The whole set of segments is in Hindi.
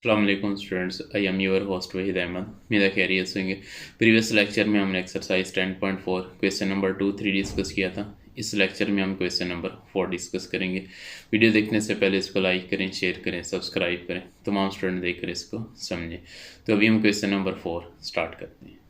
अस्सलाम students, I am your host Wahid Ahmed. मेरा खैरियत से होंगे। प्रीवियस लेक्चर में हमने एक्सरसाइज 10.4 क्वेश्चन नंबर 2-3 डिस्कस किया था। इस लेक्चर में हम क्वेश्चन नंबर 4 डिस्कस करेंगे। वीडियो देखने से पहले इसको लाइक करें, शेयर करें, सब्सक्राइब करें, तमाम स्टूडेंट देखकर इसको समझें। तो अभी हम क्वेश्चन नंबर 4 स्टार्ट करते हैं।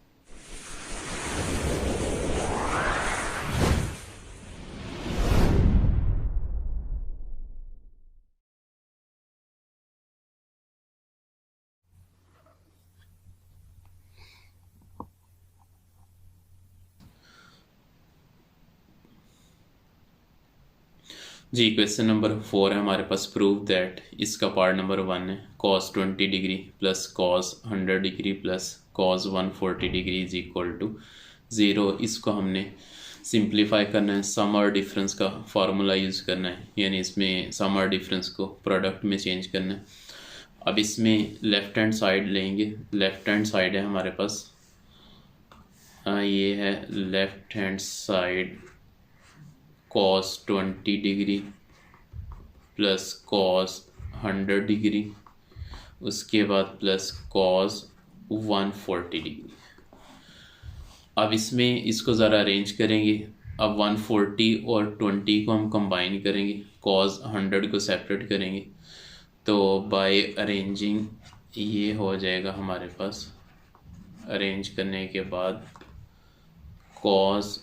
जी, क्वेश्चन नंबर 4 है हमारे पास। प्रूव दैट, इसका पार्ट नंबर 1 है। cos 20 degree plus cos 100 degree plus cos 140 degree is equal to 0। इसको हमने सिंप्लीफाई करना है, सम और डिफरेंस का फार्मूला यूज़ करना है, यानी इसमें सम और डिफरेंस को प्रोडक्ट में चेंज करना है। अब इसमें लेफ़्ट हैंड साइड लेंगे। लेफ़्ट हैंड साइड है हमारे पास, ये है left hand side cos 20 degree plus cos 100 degree, उसके बाद प्लस cos 140 डिग्री। अब इसमें इसको ज़रा अरेंज करेंगे। अब 140 और 20 को हम कंबाइन करेंगे, cos 100 को सेपरेट करेंगे, तो बाय अरेंजिंग ये हो जाएगा हमारे पास। अरेंज करने के बाद cos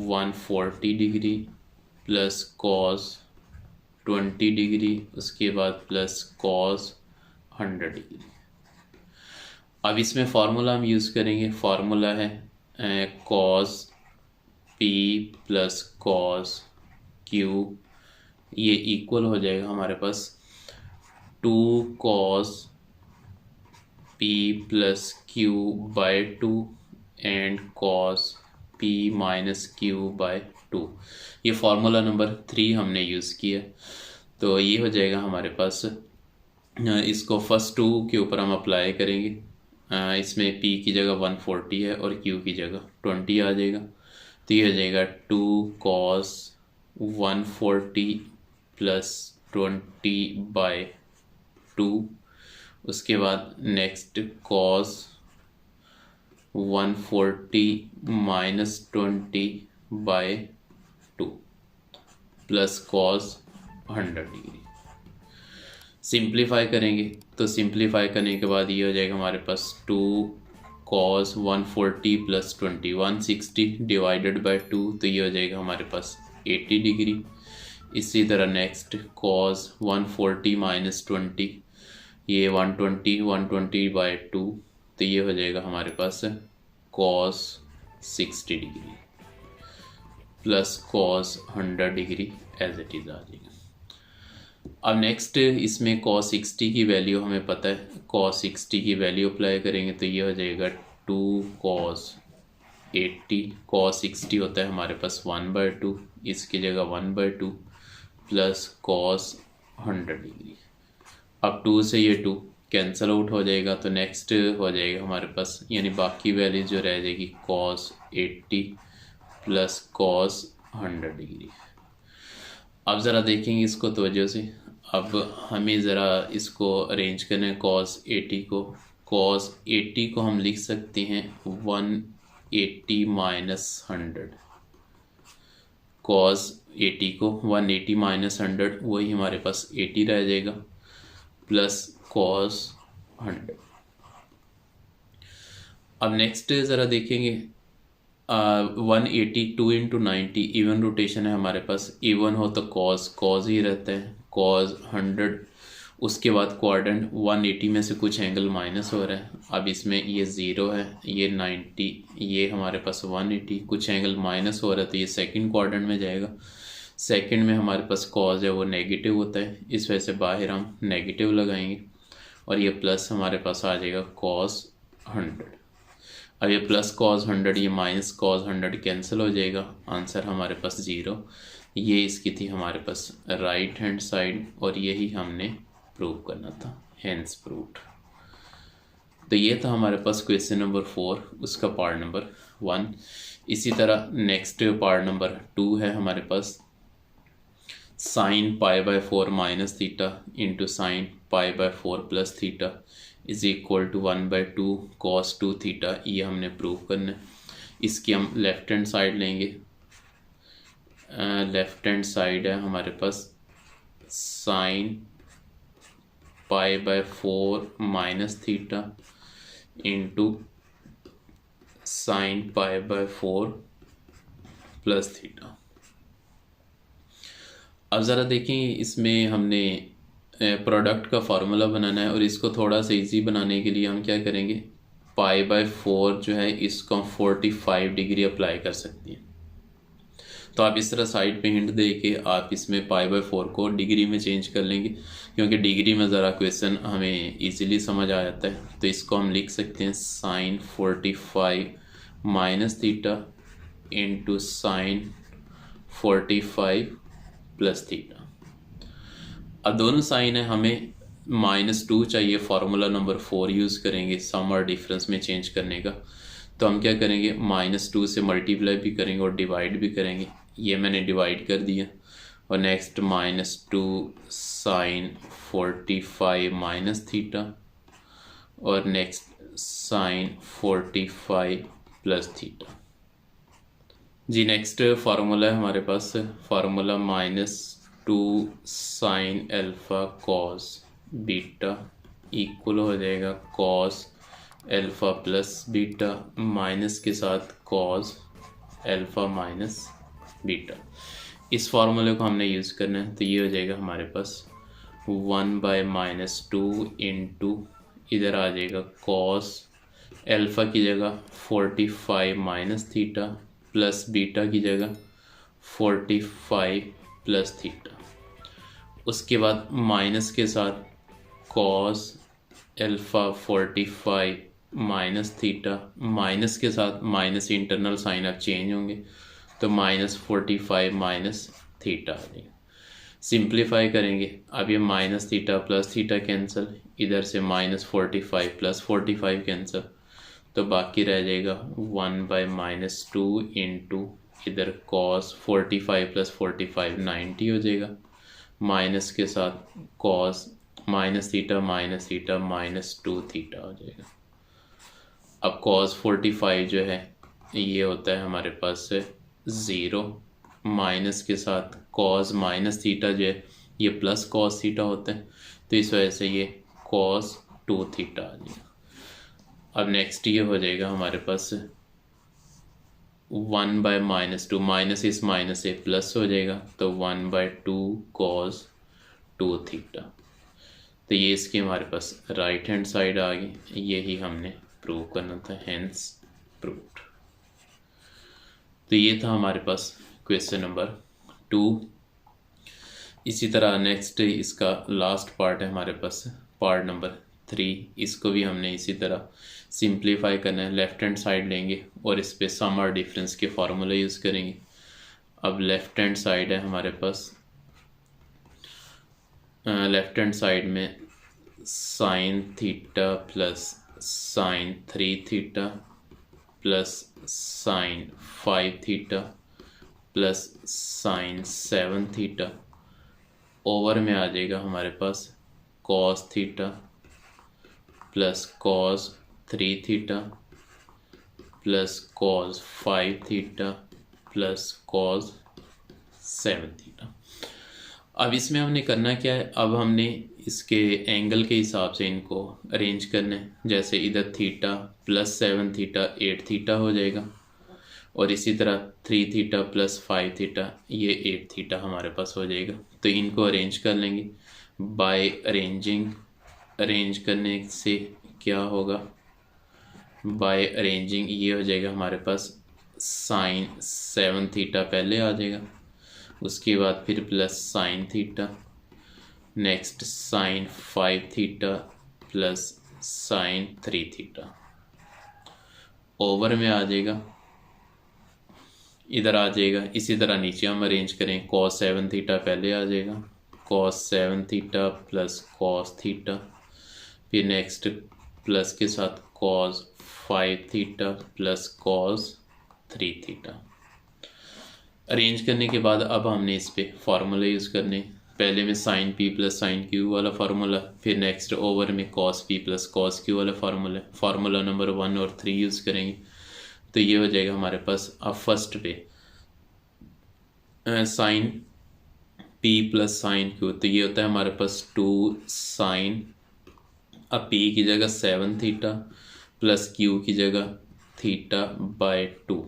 140 degree plus cos 20 degree, उसके बाद प्लस cos 100 डिग्री। अब इसमें फार्मूला हम यूज़ करेंगे। फार्मूला है cos p plus cos q, ये इक्वल हो जाएगा हमारे पास 2 cos p plus q by 2 and cos p minus q by 2। ये फार्मूला नंबर 3 हमने यूज़ किया, तो ये हो जाएगा हमारे पास। इसको फर्स्ट 2 के ऊपर हम अप्लाई करेंगे। इसमें p की जगह 140 है और q की जगह 20 आ जाएगा, तो ये हो जाएगा 2 cos 140 प्लस 20 बाय 2। उसके बाद next cos 140 minus 20 by 2 plus cos 100 degree. Simplify करेंगे, तो सिंप्लीफाई करने के बाद ये हो जाएगा हमारे पास 2 cos 140 प्लस 20 160 डिवाइडेड बाय 2, तो ये हो जाएगा हमारे पास 80 डिग्री। इसी तरह नेक्स्ट cos 140 माइनस 20, ये 120 बाय 2, तो ये हो जाएगा हमारे पास cos 60 degree plus cos 100 degree as it is आ जाएगा। अब नेक्स्ट इसमें cos 60 की वैल्यू हमें पता है, cos 60 की वैल्यू अप्लाई करेंगे, तो ये हो जाएगा 2 cos 80। cos 60 होता है हमारे पास 1/2, इसकी जगह 1/2 प्लस cos 100 डिग्री। अब 2 से ये 2 कैंसिल आउट हो जाएगा, तो नेक्स्ट हो जाएगा हमारे पास, यानी बाकी वैल्यू जो रह जाएगी cos 80 प्लस cos 100 डिग्री। अब ज़रा देखेंगे इसको तवज्जो से। अब हमें ज़रा इसको अरेंज करना है। cos 80 को, cos 80 को हम लिख सकते हैं 180 माइनस 100। cos 80 को 180 माइनस 100, वही हमारे पास 80 रह जाएगा प्लस cos 100। अब नेक्स्ट ज़रा देखेंगे 182 इंटू 90 इवन रोटेशन है हमारे पास। इवन हो तो cos ही रहता है, cos 100। उसके बाद क्वाड्रेंट 180 में से कुछ एंगल माइनस हो रहा है। अब इसमें ये 0 है, ये 90, ये हमारे पास 180, कुछ एंगल माइनस हो रहा है, तो ये सेकंड क्वाड्रेंट में जाएगा। सेकंड में हमारे पास cos है वो नेगेटिव होता है, इस वजह से बाहर हम नेगेटिव लगाएंगे, और ये प्लस हमारे पास आ जाएगा cos 100। अब ये प्लस cos 100 ये माइनस cos 100 कैंसिल हो जाएगा, आंसर हमारे पास 0। ये इसकी थी हमारे पास राइट हैंड साइड, और यही हमने प्रूव करना था, हेंस प्रूव्ड। तो ये था हमारे पास क्वेश्चन नंबर 4, उसका पार्ट नंबर 1। इसी तरह नेक्स्ट पार्ट नंबर 2 है हमारे पास। sin π/4 minus theta into sine pi by 4 plus theta is equal to 1/2 cos 2 theta. ये हमने प्रूव करना है। इसकी हम लेफ्ट हैंड साइड लेंगे। लेफ्ट हैंड साइड है हमारे पास sine pi by 4 minus theta into sine pi by 4 plus theta. अब ज़रा देखें, इसमें हमने प्रोडक्ट का फार्मूला बनाना है और इसको थोड़ा सा इजी बनाने के लिए हम क्या करेंगे, पाई बाय 4 जो है इसको हम 45 डिग्री अप्लाई कर सकते हैं। तो आप इस तरह साइड पे हिंट दे के आप इसमें पाई बाय 4 को डिग्री में चेंज कर लेंगे, क्योंकि डिग्री में ज़रा क्वेश्चन हमें इजीली समझ आ जाता है। तो इसको हम लिख सकते हैं sine 45 minus theta into sine 45 plus theta. अब दोनों साइन है, हमें -2 चाहिए, फार्मूला नंबर 4 यूज़ करेंगे सम और डिफरेंस में चेंज करने का। तो हम क्या करेंगे, -2 से मल्टीप्लाई भी करेंगे और डिवाइड भी करेंगे। ये मैंने डिवाइड कर दिया। और नेक्स्ट -2 साइन 45 माइनस थीटा और नेक्स्ट साइन 45 प्लस थीटा। जी नेक्स्ट फार्मूला है हमारे पास, formula -2 sine alpha cos beta equal हो जाएगा cos alpha plus beta minus के साथ कॉस अल्फ़ा माइनस बीटा। इस फार्मूले को हमने यूज़ करना है। तो ये हो जाएगा हमारे पास 1/-2 इंटू इधर आ जाएगा कॉस अल्फ़ा की जगह 45 माइनस थीटा प्लस बीटा की जगह 45 प्लस थीटा। उसके बाद माइनस के साथ cos alpha 45 minus theta, minus के साथ माइनस इंटरनल साइन अब चेंज होंगे तो -45 माइनस थीटा आ जाएगा। सिंप्लीफाई करेंगे, अब ये minus theta plus theta cancel, इधर से -45 प्लस 45 कैंसिल, तो बाकी रह जाएगा 1/-2 इंटू इधर कॉस 45 प्लस 45 90 हो जाएगा, माइनस के साथ कॉस माइनस थीटा -2 थीटा हो जाएगा। अब कॉस 45 जो है ये होता है हमारे पास 0, माइनस के साथ कॉस माइनस थीटा जो है ये प्लस कॉस थीटा होता है, तो इस वजह से ये कॉस 2 थीटा आ जाएगा। अब नेक्स्ट ये हो जाएगा हमारे पास 1/-2, माइनस इस माइनस से प्लस हो जाएगा तो 1/2 कॉस 2 थीटा। तो ये इसकी हमारे पास राइट हैंड साइड आ गई। यही हमने प्रूव करना था, हेंस प्रूव्ड। तो ये था हमारे पास क्वेश्चन नंबर 2। इसी तरह नेक्स्ट इसका लास्ट पार्ट है हमारे पास, पार्ट नंबर 3। इसको भी हमने इसी तरह सिंप्लीफाई करना है। लेफ्ट हैंड साइड लेंगे और इस पे सम और डिफरेंस के फार्मूले यूज़ करेंगे। अब लेफ्ट हैंड साइड है हमारे पास, लेफ्ट हैंड साइड में sine theta plus sine 3 theta plus sine 5 theta plus sine 7 theta over में आ जाएगा हमारे पास cos theta plus cos 3 theta plus cos 5 theta plus cos 7 theta. अब इसमें हमने करना क्या है, अब हमने इसके एंगल के हिसाब से इनको अरेंज करना है। जैसे इधर थीटा प्लस 7 थीटा 8 थीटा हो जाएगा और इसी तरह 3 थीटा प्लस 5 थीटा ये 8 थीटा हमारे पास हो जाएगा। तो इनको अरेंज कर लेंगे बाय अरेंजिंग। अरेंज करने से क्या होगा, बाय अरेंजिंग ये हो जाएगा हमारे पास साइन 7 थीटा पहले आ जाएगा, उसके बाद फिर plus sine theta, next sine 5 theta plus sine 3 theta over में आ जाएगा, इधर आ जाएगा। इसी तरह नीचे हम अरेंज करें, कॉस 7 थीटा पहले आ जाएगा, cos 7 theta plus cos theta, फिर नेक्स्ट प्लस के साथ cos 5 theta plus cos 3 theta. Arrange करने के बाद अब हमने इस पे फार्मूले यूज़ करने। पहले में sine p plus sine q वाला फार्मूला, फिर नेक्स्ट ओवर में cos p plus cos q वाला फार्मूला नंबर 1 और 3 यूज़ करेंगे। तो ये हो जाएगा हमारे पास। अब फर्स्ट पे sine p plus sine q, तो ये होता है हमारे पास 2 साइन, अब पी की जगह 7 थीटा प्लस क्यू की जगह थीटा बाय 2।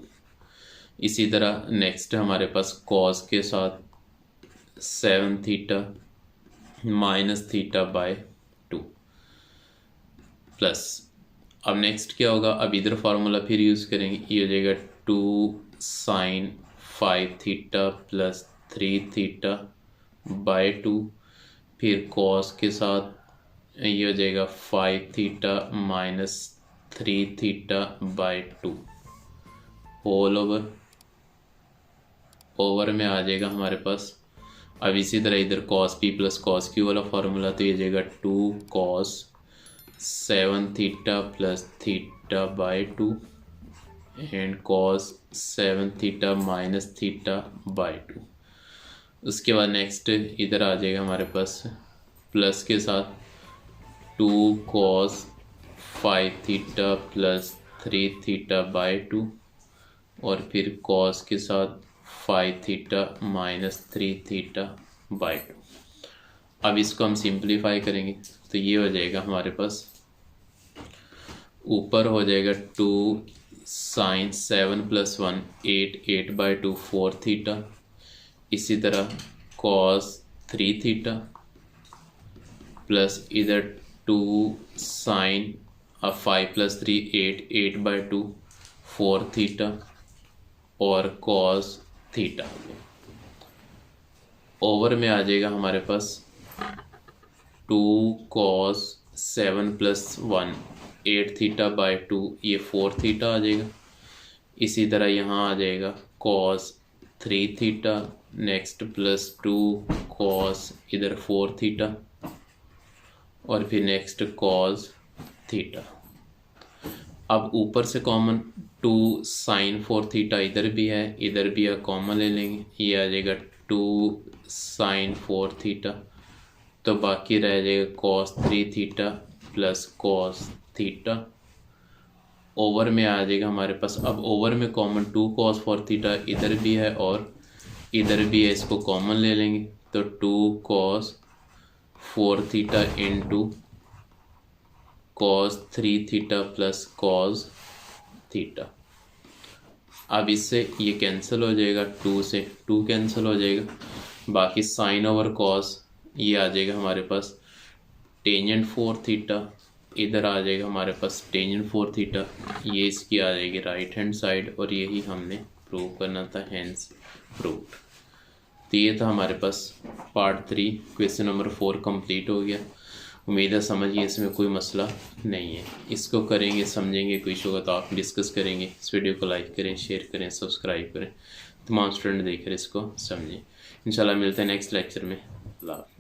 इसी तरह नेक्स्ट हमारे पास कॉस के साथ 7 theta minus theta by 2 plus, अब नेक्स्ट क्या होगा, अब इधर फार्मूला फिर यूज़ करेंगे, ये हो जाएगा 2 sine 5 theta plus 3 theta by 2, फिर कॉस के साथ ये हो जाएगा 5 theta minus 3 theta by 2 whole over में आ जाएगा हमारे पास। अब इसी तरह इधर cos p plus cos q वाला फार्मूला, तो ये जाएगा 2 cos 7 theta plus theta by 2 and cos 7 theta minus theta by 2। उसके बाद नेक्स्ट इधर आ जाएगा हमारे पास प्लस के साथ 2 cos 5 theta plus 3 theta by 2 और फिर कॉस के साथ 5 थीटा माइनस 3 थीटा बाय 2। अब इसको हम सिंप्लीफाई करेंगे, तो ये हो जाएगा हमारे पास, ऊपर हो जाएगा 2 साइन 7 प्लस 1 8 बाय 2 4 थीटा, इसी तरह कॉस 3 थीटा प्लस इधर 2 साइन 5 प्लस 3 8 बाय 2 4 थीटा और कॉस थीटा। ओवर में आ जाएगा हमारे पास 2 कॉस 7 प्लस 1 8 थीटा बाय 2, ये 4 थीटा आ जाएगा। इसी तरह यहाँ आ जाएगा cos 3 theta next plus 2 cos इधर 4 थीटा और फिर नेक्स्ट कॉस थीटा। अब ऊपर से कॉमन 2 साइन 4 थीटा इधर भी है कॉमन ले लेंगे, ये आ जाएगा 2 साइन 4 थीटा, तो बाकी रह जाएगा cos 3 theta plus cos theta. Over में आ जाएगा हमारे पास, अब ओवर में कॉमन 2 कॉस 4 थीटा इधर भी है और इधर भी है, इसको कॉमन ले लेंगे, तो 2 cos 4 theta into cos 3 theta plus cos theta. अब इससे ये कैंसिल हो जाएगा, 2 से 2 कैंसिल हो जाएगा, बाकी साइन ओवर कॉस ये आ जाएगा हमारे पास टेंजेंट 4 थीटा, इधर आ जाएगा हमारे पास टेंजेंट 4 थीटा, ये इसकी आ जाएगी राइट हैंड साइड और यही हमने प्रूव करना था, हैंस प्रूव्ड। तो ये था हमारे पास पार्ट 3 क्वेश्चन नंबर 4 कंप्लीट हो गया। उम्मीद है समझिए, इसमें कोई मसला नहीं है। इसको करेंगे समझेंगे, कोई इशू होगा तो आप डिस्कस करेंगे। इस वीडियो को लाइक करें, शेयर करें, सब्सक्राइब करें, तमाम स्टूडेंट देखकर इसको समझें। इंशाल्लाह मिलते हैं नेक्स्ट लेक्चर में। अल्लाह।